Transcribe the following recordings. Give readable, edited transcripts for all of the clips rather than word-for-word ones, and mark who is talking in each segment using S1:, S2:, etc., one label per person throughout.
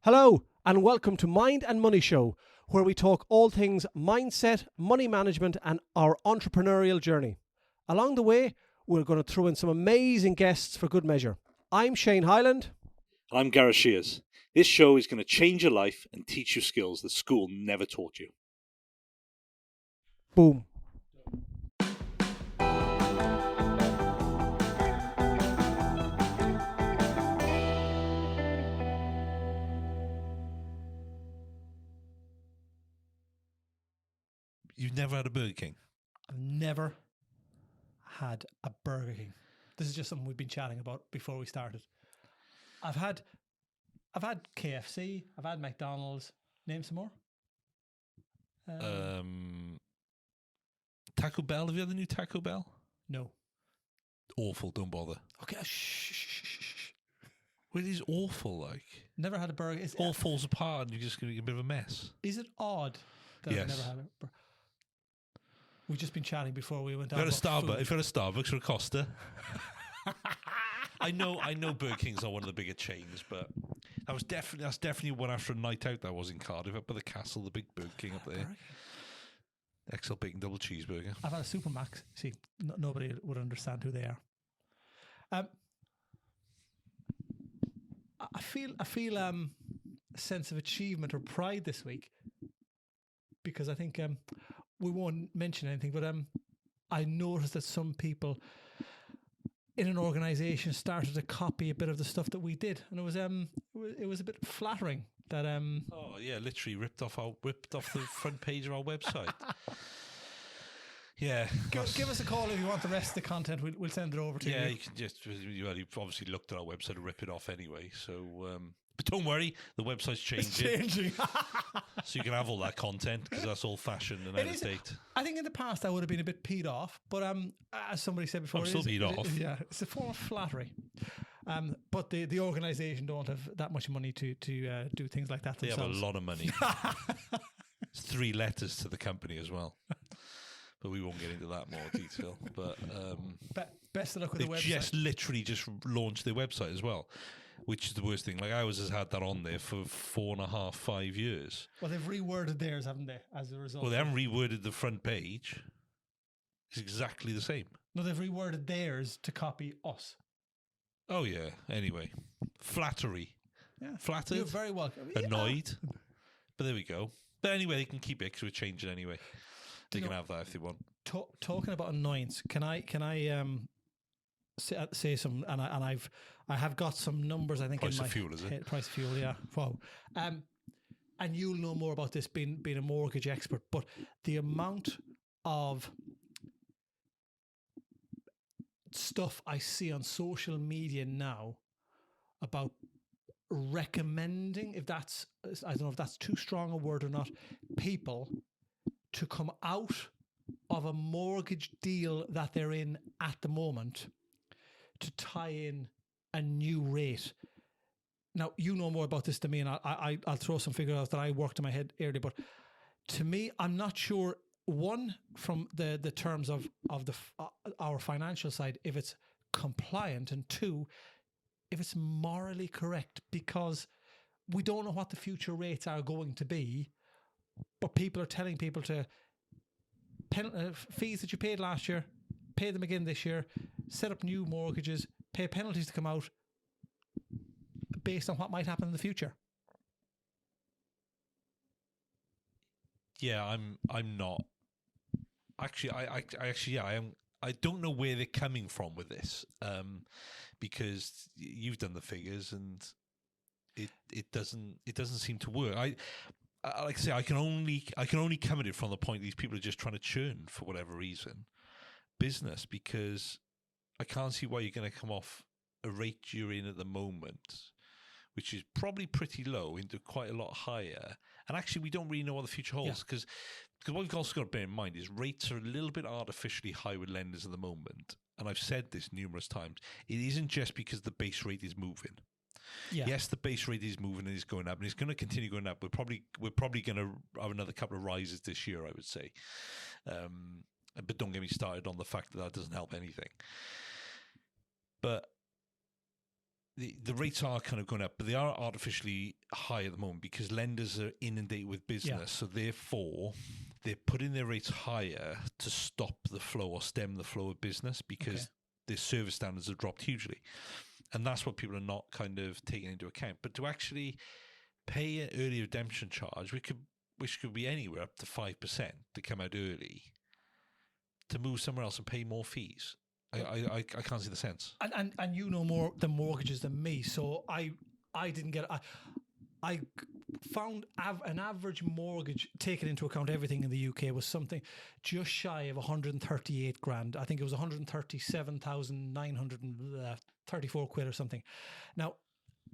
S1: Hello, and welcome to Mind and Money Show, where we talk all things mindset, money management, and our entrepreneurial journey. Along the way, we're going to throw in some amazing guests for good measure. I'm Shane Highland.
S2: I'm Gareth Shears. This show is going to change your life and teach you skills that school never taught you.
S1: Boom.
S3: You've never had a Burger King?
S4: I've never had a Burger King. This is just something we've been chatting about before we started. I've had KFC. I've had McDonald's. Name some more.
S3: Taco Bell. Have you had the new Taco Bell?
S4: No.
S3: Awful. Don't bother.
S4: Okay. Shh.
S3: Well, it is awful. Like
S4: Never had a burger.
S3: it all falls apart, and you're just going to get a bit of a mess.
S4: Is it odd that I've
S3: Yes.
S4: never had a burger? We've just been chatting before we went
S3: If
S4: out.
S3: you're at a Starbucks or a Costa. I know Burger King's not one of the bigger chains, but that's definitely one after a night out that was in Cardiff, up by the castle, the big Burger King up there. XL bacon double cheeseburger.
S4: I've had a Supermax. See, nobody would understand who they are. I feel a sense of achievement or pride this week because I think we won't mention anything, but I noticed that some people in an organisation started to copy a bit of the stuff that we did, and it was a bit flattering that
S3: Oh yeah, literally ripped off the front page of our website. Yeah,
S4: give us a call if you want the rest of the content. We'll send it over to you.
S3: Yeah, you can just you've obviously looked at our website and rip it off anyway. So, but don't worry, the website's changing.
S4: It's changing.
S3: So you can have all that content because that's all fashioned and out of date.
S4: I think in the past I would have been a bit peed off, but as somebody said before,
S3: I'm still peed off.
S4: Yeah, it's a form of flattery. But the organisation don't have that much money to do things like that
S3: They
S4: themselves.
S3: have a lot of money. It's 3 letters to the company as well. But we won't get into that more detail. But
S4: best of luck with the
S3: they've
S4: website.
S3: literally just launched their website as well, which is the worst thing. Like I has had that on there for 4.5, 5 years.
S4: Well, they've reworded theirs, haven't they? As a result.
S3: Well, they haven't reworded the front page. It's exactly the same.
S4: No, they've reworded theirs to copy us.
S3: Oh yeah. Anyway, flattery.
S4: Yeah,
S3: Flattered.
S4: you're very welcome.
S3: Annoyed. But there we go. But anyway, they can keep it because we're changing anyway. They can have that if they want.
S4: Talking about annoyance, can I say some? And I have got some numbers. I think
S3: Price
S4: in my
S3: of fuel, is it?
S4: head. Price of fuel, yeah. Wow. And you'll know more about this being a mortgage expert, but the amount of stuff I see on social media now about recommending, I don't know if that's too strong a word or not, people to come out of a mortgage deal that they're in at the moment to tie in a new rate. Now, you know more about this than me, and I'll throw some figures out that I worked in my head earlier, but to me, I'm not sure, one, from the terms of our financial side, if it's compliant, and two, if it's morally correct, because we don't know what the future rates are going to be, but people are telling people to fees that you paid last year, pay them again this year, set up new mortgages, pay penalties to come out based on what might happen in the future.
S3: Yeah, I'm not. Actually, I am. I don't know where they're coming from with this, because you've done the figures and it doesn't seem to work. I like I say, I can only come at it from the point these people are just trying to churn for whatever reason business, because I can't see why you're going to come off a rate you're in at the moment, which is probably pretty low, into quite a lot higher. And actually, we don't really know what the future holds, because what we've also got to bear in mind is rates are a little bit artificially high with lenders at the moment. And I've said this numerous times. It isn't just because the base rate is moving.
S4: Yeah.
S3: Yes, the base rate is moving and it's going up, and it's going to continue going up. We're probably going to have another couple of rises this year, I would say. But don't get me started on the fact that doesn't help anything. But the rates are kind of going up, but they are artificially high at the moment because lenders are inundated with business. So therefore, they're putting their rates higher to stop the flow or stem the flow of business because their service standards have dropped hugely. And that's what people are not kind of taking into account. But to actually pay an early redemption charge, which could be anywhere up to 5% to come out early, to move somewhere else and pay more fees. I can't see the sense.
S4: And you know more the mortgages than me, so I didn't get. I found an average mortgage, taking into account everything in the UK, was something just shy of 138 grand. I think it was 137,934 quid or something. Now,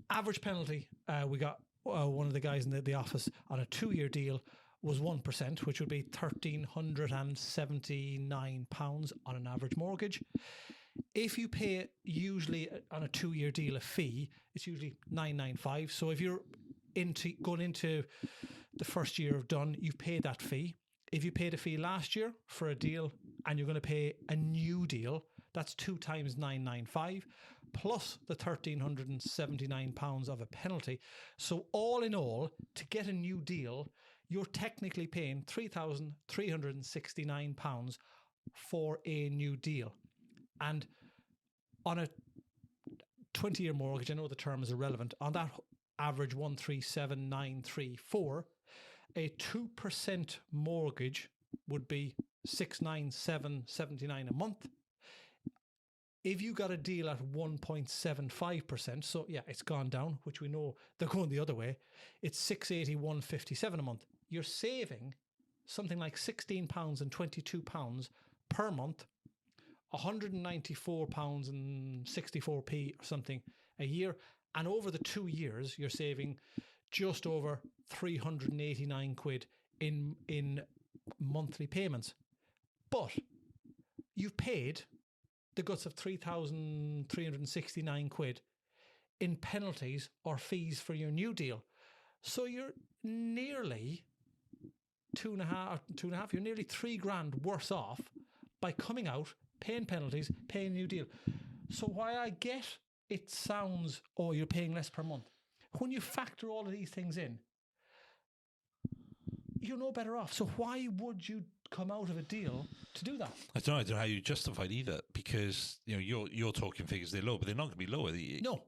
S4: average penalty, we got one of the guys in the office on a 2-year deal was 1%, which would be £1,379 on an average mortgage. If you pay usually on a 2-year deal a fee, it's usually £995. So if you're going into the first year of done, you've paid that fee. If you paid a fee last year for a deal and you're going to pay a new deal, that's 2 times £995 plus the £1,379 of a penalty. So all in all, to get a new deal, you're technically paying £3,369 for a new deal. And on a 20-year mortgage, I know the term is irrelevant, on that average 137,934, a 2% mortgage would be 697.79 a month. If you got a deal at 1.75%, so yeah, it's gone down, which we know they're going the other way, it's 681.57 a month. You're saving something like £16 and £22 per month, £194 and 64p or something a year. And over the 2 years, you're saving just over 389 quid in monthly payments. But you've paid the guts of 3,369 quid in penalties or fees for your new deal. So you're nearly two and a half, you're nearly 3 grand worse off by coming out, paying penalties, paying a new deal. So why I get it sounds, oh, you're paying less per month. When you factor all of these things in, you're no better off. So why would you come out of a deal to do that?
S3: I don't know how you justify it either, because you're talking figures, they're low, but they're not going to be lower.
S4: No.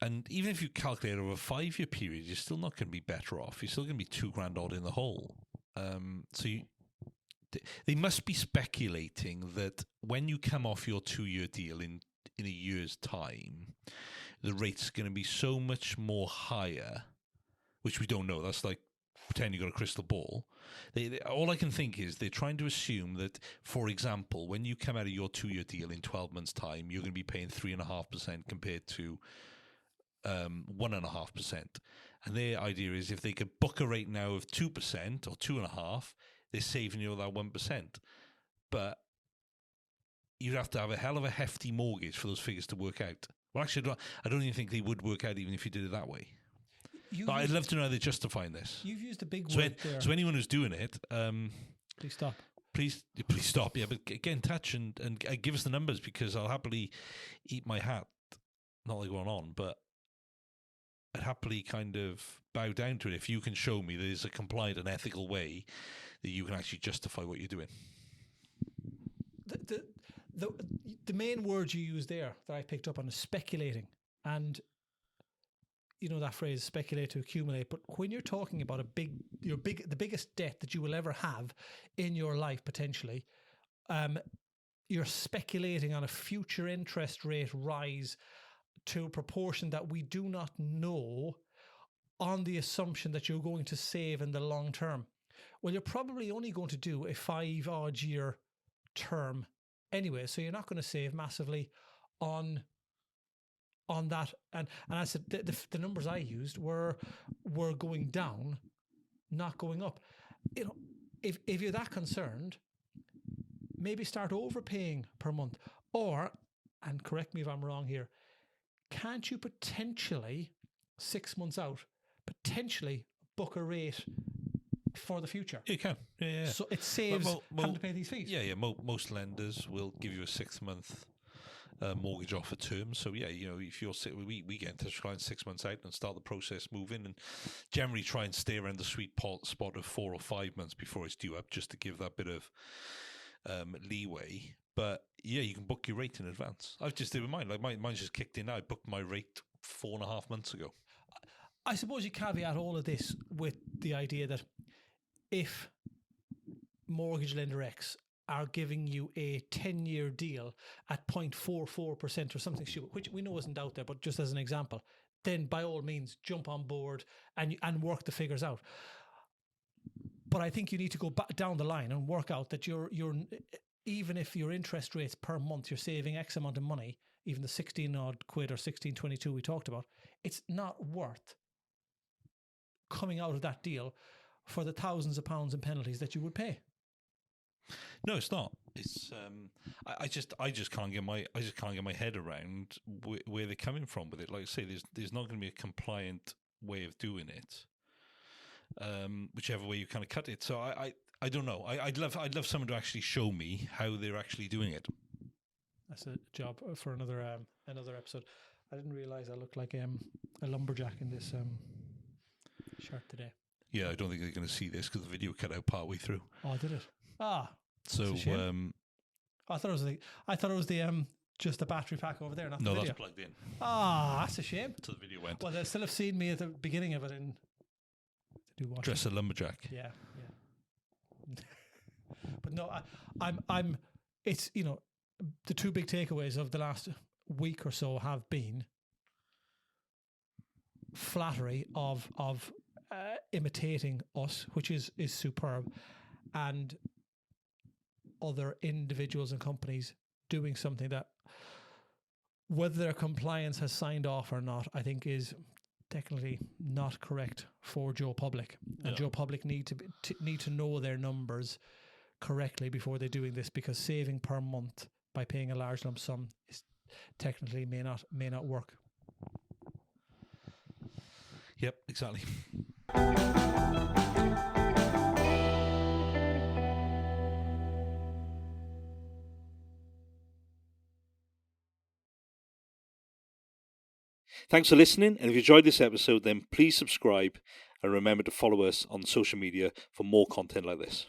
S3: And even if you calculate over a 5-year period, you're still not going to be better off. You're still going to be 2 grand odd in the hole. They must be speculating that when you come off your 2-year deal in a year's time, the rate's going to be so much more higher, which we don't know. That's like pretend you got a crystal ball. All I can think is they're trying to assume that, for example, when you come out of your 2-year deal in 12 months' time, you're going to be paying 3.5% compared to 1.5%. And their idea is if they could book a rate now of 2% or 2.5%, they're saving you that 1%. But you'd have to have a hell of a hefty mortgage for those figures to work out. Well, actually, I don't even think they would work out even if you did it that way. I'd love to know how they're justifying this.
S4: You've used a big word there.
S3: So anyone who's doing it,
S4: please stop.
S3: Please stop. Yeah, but get in touch and give us the numbers, because I'll happily eat my hat. Not like going on, but I'd happily kind of bow down to it if you can show me there's a compliant and ethical way that you can actually justify what you're doing.
S4: The main word you use there that I picked up on is speculating. And you know that phrase, speculate to accumulate. But when you're talking about the biggest debt that you will ever have in your life, potentially, you're speculating on a future interest rate rise to a proportion that we do not know, on the assumption that you're going to save in the long term. Well, you're probably only going to do a 5-odd year term anyway, so you're not going to save massively on that. And I said the numbers I used were going down, not going up. If you're that concerned, maybe start overpaying per month, or, and correct me if I'm wrong here, can't you potentially 6 months out potentially book a rate for the future?
S3: You can, yeah.
S4: So it saves having to pay these fees.
S3: Yeah. Most lenders will give you a 6-month mortgage offer terms. So yeah, if you're we get in touch with clients 6 months out and start the process moving, and generally try and stay around the sweet spot of 4 or 5 months before it's due up, just to give that bit of leeway. But yeah, you can book your rate in advance. I've just did with mine. Like mine's just kicked in now. I booked my rate 4.5 months ago.
S4: I suppose you caveat all of this with the idea that if mortgage lender X are giving you a 10-year deal at 0.44% or something stupid, which we know isn't out there, but just as an example, then by all means jump on board and work the figures out. But I think you need to go back down the line and work out that you're even if your interest rates per month, you're saving X amount of money, even the 16 odd quid or 16.22 we talked about, it's not worth coming out of that deal for the thousands of pounds in penalties that you would pay.
S3: No, it's not. It's I just can't get my head around where they're coming from with it. Like I say, there's not going to be a compliant way of doing it, whichever way you kind of cut it. So I don't know. I'd love someone to actually show me how they're actually doing it.
S4: That's a job for another episode. I didn't realize I looked like a lumberjack in this shirt today.
S3: Yeah, I don't think they're going to see this because the video cut out partway through.
S4: Oh, did it?
S3: So
S4: I thought it was the just the battery pack over there, not the
S3: no,
S4: video.
S3: that's plugged in.
S4: That's a shame.
S3: So the video went.
S4: Well, they still have seen me at the beginning of it in
S3: Dress a lumberjack.
S4: Yeah. But no, I'm. It's the two big takeaways of the last week or so have been Flattery of imitating us, which is superb, and other individuals and companies doing something that, whether their compliance has signed off or not, I think is technically not correct for Joe Public. And Joe Public need to know their numbers correctly before they're doing this, because saving per month by paying a large lump sum is technically may not work.
S3: Yep, exactly.
S2: Thanks for listening, and if you enjoyed this episode, then please subscribe and remember to follow us on social media for more content like this.